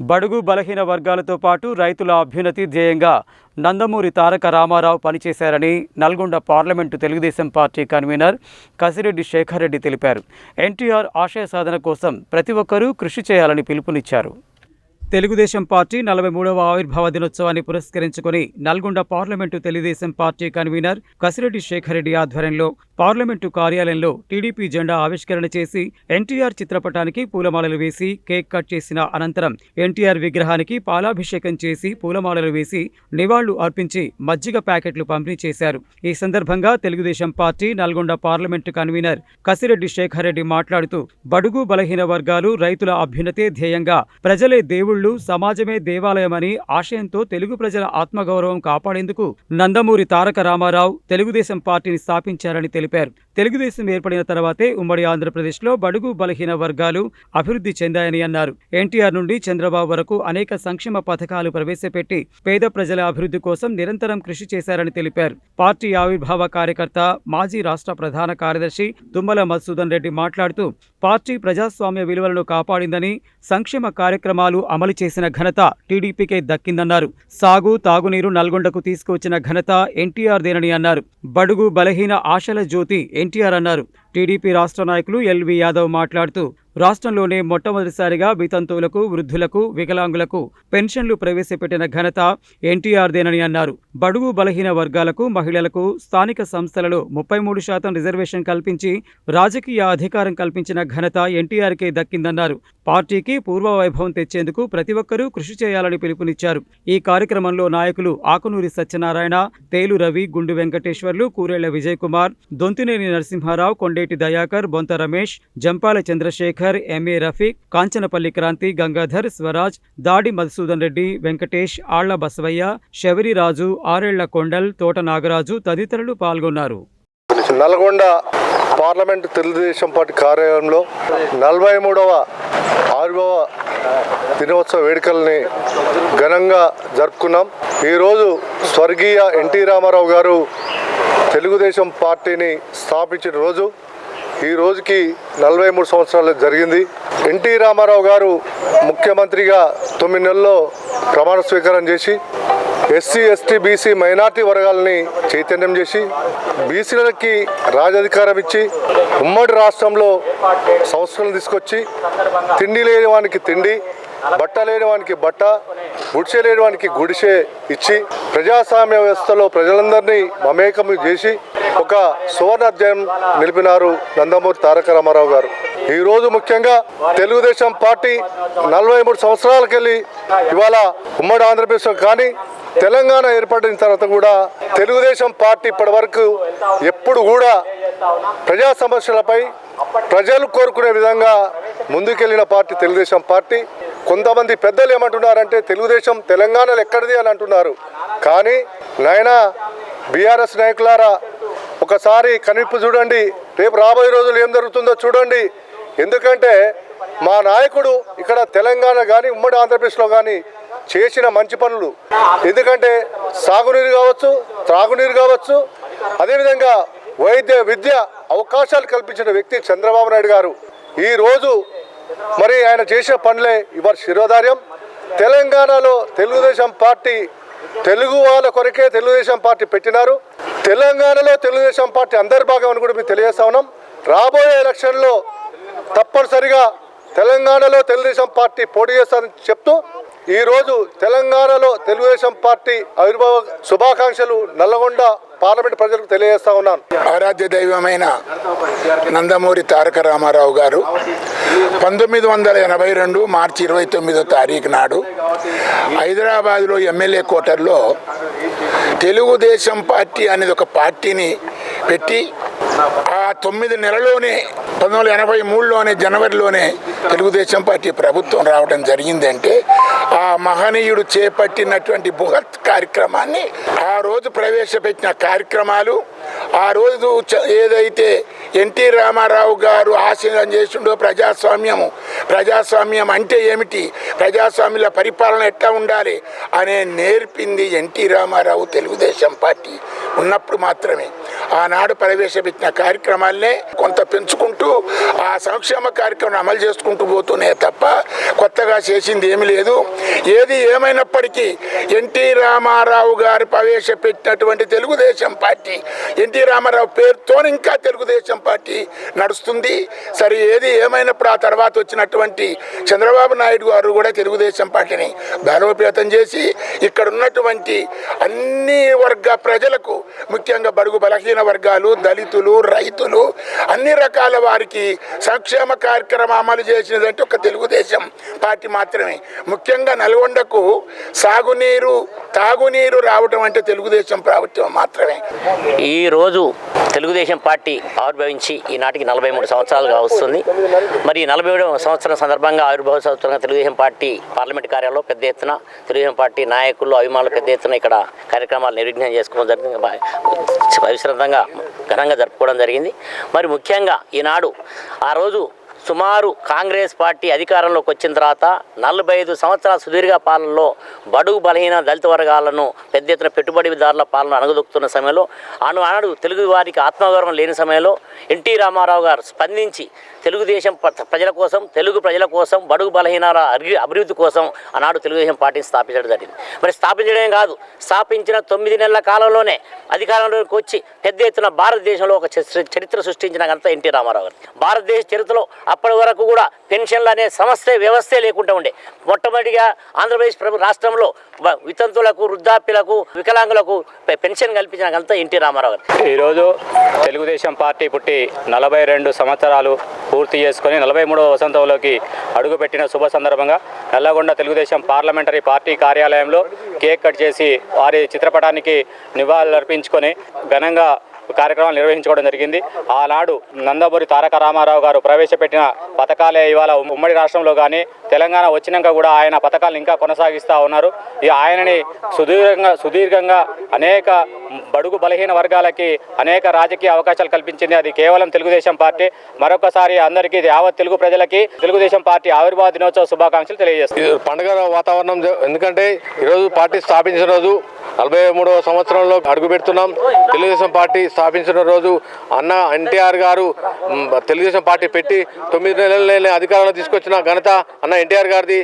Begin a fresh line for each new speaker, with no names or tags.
బడుగు బలహీన వర్గాలతో పాటు రైతుల అభ్యున్నతి ధ్యేయంగా నందమూరి తారక రామారావు పనిచేశారని Nalgonda parliament Telugu Desam party convener Kasireddy Shekhar Reddy తెలిపారు. ఎన్టీఆర్ ఆశయ సాధన కోసం ప్రతి ఒక్కరూ కృషి చేయాలని పిలుపునిచ్చారు. తెలుగుదేశం పార్టీ 43వ ఆవిర్భావ దినోత్సవాన్ని పురస్కరించుకుని Nalgonda parliament Telugu Desam party convener Kasireddy Shekhar Reddy ఆధ్వర్యంలో పార్లమెంటు కార్యాలయంలో టీడీపీ జెండా ఆవిష్కరణ చేసి ఎన్టీఆర్ చిత్రపటానికి పూలమాలలు వేసి కేక్ కట్ చేసిన అనంతరం ఎన్టీఆర్ విగ్రహానికి పాలాభిషేకం చేసి పూలమాలలు వేసి నివాళులు అర్పించి మజ్జిగ ప్యాకెట్లు పంపిణీ చేశారు. ఈ సందర్భంగా Telugu Desam party Nalgonda parliament convener Kasireddy Shekhar Reddy మాట్లాడుతూ బడుగు బలహీన వర్గాలు రైతుల అభ్యున్నతే ధ్యేయంగా ప్రజలే దేవుళ్ళు సమాజమే దేవాలయమని ఆశయంతో తెలుగు ప్రజల ఆత్మగౌరవం కాపాడేందుకు నందమూరి తారక రామారావు తెలుగుదేశం పార్టీని స్థాపించారని తెలిపారు. తెలుగుదేశం ఏర్పడిన తర్వాతే ఉమ్మడి ఆంధ్రప్రదేశ్లో బడుగు బలహీన వర్గాలు అభివృద్ధి చెందాయని అన్నారు. ఎన్టీఆర్ నుండి చంద్రబాబు వరకు అనేక సంక్షేమ పథకాలు ప్రవేశపెట్టి పేద ప్రజల అభివృద్ధి కోసం నిరంతరం కృషి చేశారని తెలిపారు. పార్టీ ఆవిర్భావ కార్యకర్త మాజీ రాష్ట్ర ప్రధాన కార్యదర్శి తుమ్మల మధుసూదన్ రెడ్డి మాట్లాడుతూ పార్టీ ప్రజాస్వామ్య విలువలను కాపాడిందని, సంక్షేమ కార్యక్రమాలు అమలు చేసిన ఘనత టీడీపీకే దక్కిందన్నారు. సాగు తాగునీరు నల్గొండకు తీసుకువచ్చిన ఘనత ఎన్టీఆర్దేనని అన్నారు. బడుగు బలహీన ఆశల జ్యోతి ఎన్టీఆర్ అన్నారు. టీడీపీ రాష్ట్ర నాయకులు ఎల్వి యాదవ్ మాట్లాడుతూ రాష్ట్రంలోనే మొట్టమొదటిసారిగా వితంతువులకు, వృద్ధులకు, వికలాంగులకు పెన్షన్లు ప్రవేశపెట్టిన ఘనత ఎన్టీఆర్దేనని అన్నారు. బడుగు బలహీన వర్గాలకు, మహిళలకు స్థానిక సంస్థలలో 33% రిజర్వేషన్ కల్పించి రాజకీయ అధికారం కల్పించిన ఘనత ఎన్టీఆర్కే దక్కిందన్నారు. పార్టీకి పూర్వ వైభవం తెచ్చేందుకు ప్రతి ఒక్కరూ కృషి చేయాలని పిలుపునిచ్చారు. ఈ కార్యక్రమంలో నాయకులు ఆకునూరి సత్యనారాయణ, తేలు రవి, గుండు వెంకటేశ్వర్లు, కూరేళ్ల విజయ్ కుమార్, దొంతినేని నరసింహారావు, కొండేటి దయాకర్, బొంత రమేష్, జంపాల చంద్రశేఖర్, ఎంఏ రఫీక్, కాంచనపల్లి క్రాంతి, గంగాధర్, స్వరాజ్, దాడి మధుసూదన్ రెడ్డి, వెంకటేష్, ఆళ్ల బసవయ్య, శబరిరాజు, ఆరేళ్ల కొండల్, తోట నాగరాజు తదితరులు పాల్గొన్నారు.
నల్గొండ పార్లమెంటు తెలుగుదేశం పార్టీ కార్యాలయంలో 43వ ఆవిర్భావ దినోత్సవ వేడుకల్ని ఘనంగా జరుపుకున్నాం. ఈరోజు స్వర్గీయ ఎన్టీ రామారావు గారు తెలుగుదేశం పార్టీని స్థాపించిన రోజు. ఈ రోజుకి 43 సంవత్సరాలు జరిగింది. ఎన్టీ రామారావు గారు ముఖ్యమంత్రిగా 9 నెలల్లో ప్రమాణ స్వీకారం చేసి ఎస్సీ, ఎస్టీ, బీసీ, మైనార్టీ వర్గాలని చైతన్యం చేసి బీసీలకి రాజధికారం ఇచ్చి ఉమ్మడి రాష్ట్రంలో సంస్కరణలు తీసుకొచ్చి తిండి లేని వానికి తిండి, బట్ట లేని వానికి బట్ట, గుడిసె లేని వానికి గుడిసె ఇచ్చి ప్రజాస్వామ్య వ్యవస్థలో ప్రజలందరినీ మమేకం చేసి ఒక సువర్ణాధ్యాయం నిలిపినారు నందమూరి తారక రామారావు గారు. ఈరోజు ముఖ్యంగా తెలుగుదేశం పార్టీ 43 సంవత్సరాలకెళ్ళి ఇవాళ ఉమ్మడి ఆంధ్రప్రదేశ్లో కానీ తెలంగాణ ఏర్పడిన తర్వాత కూడా తెలుగుదేశం పార్టీ ఇప్పటి వరకు ఎప్పుడు కూడా ప్రజా సమస్యలపై ప్రజలు కోరుకునే విధంగా ముందుకెళ్లిన పార్టీ తెలుగుదేశం పార్టీ. కొంతమంది పెద్దలు ఏమంటున్నారంటే తెలుగుదేశం తెలంగాణలో ఎక్కడిది అని అంటున్నారు. కానీ నాయనా బీఆర్ఎస్ నాయకులారా ఒకసారి కనిపి చూడండి, రేపు రాబోయే రోజులు ఏం జరుగుతుందో చూడండి. ఎందుకంటే మా నాయకుడు ఇక్కడ తెలంగాణ కానీ ఉమ్మడి ఆంధ్రప్రదేశ్లో కానీ చేసిన మంచి పనులు, ఎందుకంటే సాగునీరు కావచ్చు, త్రాగునీరు కావచ్చు, అదేవిధంగా వైద్య విద్య అవకాశాలు కల్పించిన వ్యక్తి చంద్రబాబు నాయుడు గారు. ఈరోజు మరి ఆయన చేసే పనులే ఇవాళ శిరోధార్యం. తెలంగాణలో తెలుగుదేశం పార్టీ తెలుగు వాళ్ళ కొరకే తెలుగుదేశం పార్టీ పెట్టినారు. తెలంగాణలో తెలుగుదేశం పార్టీ అంతర్భాగం అని కూడా మీకు తెలియజేస్తా ఉన్నాం. రాబోయే ఎలక్షన్లో తప్పనిసరిగా తెలంగాణలో తెలుగుదేశం పార్టీ పోటీ చేస్తారని చెప్తూ ఈరోజు తెలంగాణలో తెలుగుదేశం పార్టీ ఆవిర్భావ శుభాకాంక్షలు నల్లగొండ పార్లమెంట్ ప్రజలకు తెలియజేస్తా ఉన్నాను.
ఆరాధ్య దైవమైన నందమూరి తారక రామారావు గారు 1982 మార్చి 29వ తారీఖు నాడు హైదరాబాద్లో ఎమ్మెల్యే క్వార్టర్లో తెలుగుదేశం పార్టీ అనేది ఒక పార్టీని పెట్టి ఆ 9 నెలలోనే 1983లోనే జనవరిలోనే తెలుగుదేశం పార్టీ ప్రభుత్వం రావడం జరిగిందంటే ఆ మహనీయుడు చేపట్టినటువంటి బృహత్ కార్యక్రమాన్ని, ఆ రోజు ప్రవేశపెట్టిన కార్యక్రమాలు, ఆ రోజు ఏదైతే ఎన్టీ రామారావు గారు ఆశయం చేసిండో ప్రజాస్వామ్యం అంటే ఏమిటి, ప్రజాస్వామ్యంలో పరిపాలన ఎట్లా ఉండాలి అనే నేర్పింది ఎన్టీ రామారావు తెలుగుదేశం పార్టీ ఉన్నప్పుడు మాత్రమే. ఆనాడు ప్రవేశపెట్టిన కార్యక్రమాలనే కొంత పెంచుకుంటూ ఆ సంక్షేమ కార్యక్రమం అమలు చేసుకుంటూ పోతూనే తప్ప కొత్తగా చేసింది ఏమీ లేదు. ఏది ఏమైనప్పటికీ ఎన్టీ రామారావు గారు ప్రవేశపెట్టినటువంటి తెలుగుదేశం పార్టీ, ఎన్టీ రామారావు పేరుతో ఇంకా తెలుగుదేశం పార్టీ నడుస్తుంది. సరే, ఏది ఏమైనప్పుడు ఆ తర్వాత వచ్చినటువంటి చంద్రబాబు నాయుడు గారు కూడా తెలుగుదేశం పార్టీని బలోపేతం చేసి ఇక్కడ ఉన్నటువంటి అన్ని వర్గ ప్రజలకు, ముఖ్యంగా బడుగు బలహీన వర్గాలు, దళితులు, రైతులు, అన్ని రకాల వారికి సంక్షేమ కార్యక్రమం అమలు చేసినదంటే ఒక తెలుగుదేశం పార్టీ మాత్రమే. ముఖ్యంగా నల్గొండకు సాగునీరు, తాగునీరు రావటం అంటే తెలుగుదేశం ప్రభుత్వం మాత్రమే.
ఈరోజు తెలుగుదేశం పార్టీ ఆవిర్భవించి ఈనాటికి 43 సంవత్సరాలుగా వస్తుంది. మరి 43వ సంవత్సరం సందర్భంగా ఆవిర్భావ సంవత్సరంగా తెలుగుదేశం పార్టీ పార్లమెంట్ కార్యాలయంలో పెద్ద ఎత్తున తెలుగుదేశం పార్టీ నాయకులు, అభిమానులు పెద్ద ఎత్తున ఇక్కడ కార్యక్రమాలు నిర్విఘ్నం చేసుకోవడం జరిగింది. విస్తృతంగా ఘనంగా జరుపుకోవడం జరిగింది. మరి ముఖ్యంగా ఈనాడు ఆ రోజు సుమారు కాంగ్రెస్ పార్టీ అధికారంలోకి వచ్చిన తర్వాత 45 సంవత్సరాల సుదీర్ఘ పాలనలో బడుగు బలహీన దళిత వర్గాలను పెద్ద ఎత్తున పెట్టుబడిదారుల పాలన అణగదొక్కుతున్న సమయంలో ఆనాడు తెలుగు వారికి ఆత్మగౌరవం లేని సమయంలో ఎన్టీ రామారావు గారు స్పందించి తెలుగుదేశం ప్రజల కోసం, తెలుగు ప్రజల కోసం, బడుగు బలహీనాల అభివృద్ధి కోసం ఆనాడు తెలుగుదేశం పార్టీని స్థాపించడం జరిగింది. మరి స్థాపించడమే కాదు, స్థాపించిన 9 నెలల కాలంలోనే అధికారంలోకి వచ్చి పెద్ద ఎత్తున భారతదేశంలో ఒక చరిత్ర సృష్టించిన ఘనత ఎన్టీ రామారావు గారు. భారతదేశ చరిత్రలో అప్పటి వరకు కూడా పెన్షన్లు అనే వ్యవస్థే లేకుండా ఉండే. మొట్టమొదటిగా ఆంధ్రప్రదేశ్ రాష్ట్రంలో వితంతులకు, వృద్ధాప్యులకు, వికలాంగులకు పెన్షన్ కల్పించిన ఘనత ఎన్టీ రామారావు గారు.
ఈరోజు తెలుగుదేశం పార్టీ పుట్టి 42 సంవత్సరాలు పూర్తి చేసుకొని 43వ వసంతంలోకి అడుగుపెట్టిన శుభ సందర్భంగా నల్లగొండ తెలుగుదేశం పార్లమెంటరీ పార్టీ కార్యాలయంలో కేక్ కట్ చేసి వారి చిత్రపటానికి నివాళులర్పించుకొని ఘనంగా కార్యక్రమాలు నిర్వహించుకోవడం జరిగింది. ఆనాడు నందమూరి తారక రామారావు గారు ప్రవేశపెట్టిన పథకాలే ఇవాళ ఉమ్మడి రాష్ట్రంలో కానీ తెలంగాణ వచ్చినాక కూడా ఆయన పథకాలను ఇంకా కొనసాగిస్తూ ఉన్నారు. ఈ ఆయనని సుదీర్ఘంగా అనేక బడుగు బలహీన వర్గాలకి అనేక రాజకీయ అవకాశాలు కల్పించింది. అది కేవలం తెలుగుదేశం పార్టీ. మరొకసారి అందరికీ, యావత్ తెలుగు ప్రజలకి తెలుగుదేశం పార్టీ ఆవిర్భావ దినోత్సవ శుభాకాంక్షలు తెలియజేస్తుంది.
పండుగ వాతావరణం, ఎందుకంటే ఈరోజు పార్టీ స్థాపించిన రోజు 43వ సంవత్సరంలో అడుగు పెడుతున్నాం. తెలుగుదేశం పార్టీ స్థాపించిన రోజు అన్న ఎన్టీఆర్ గారు తెలుగుదేశం పార్టీ పెట్టి 9 నెలలనే అధికారంలో తీసుకొచ్చిన ఘనత అన్న ఎన్టీఆర్ గారిది.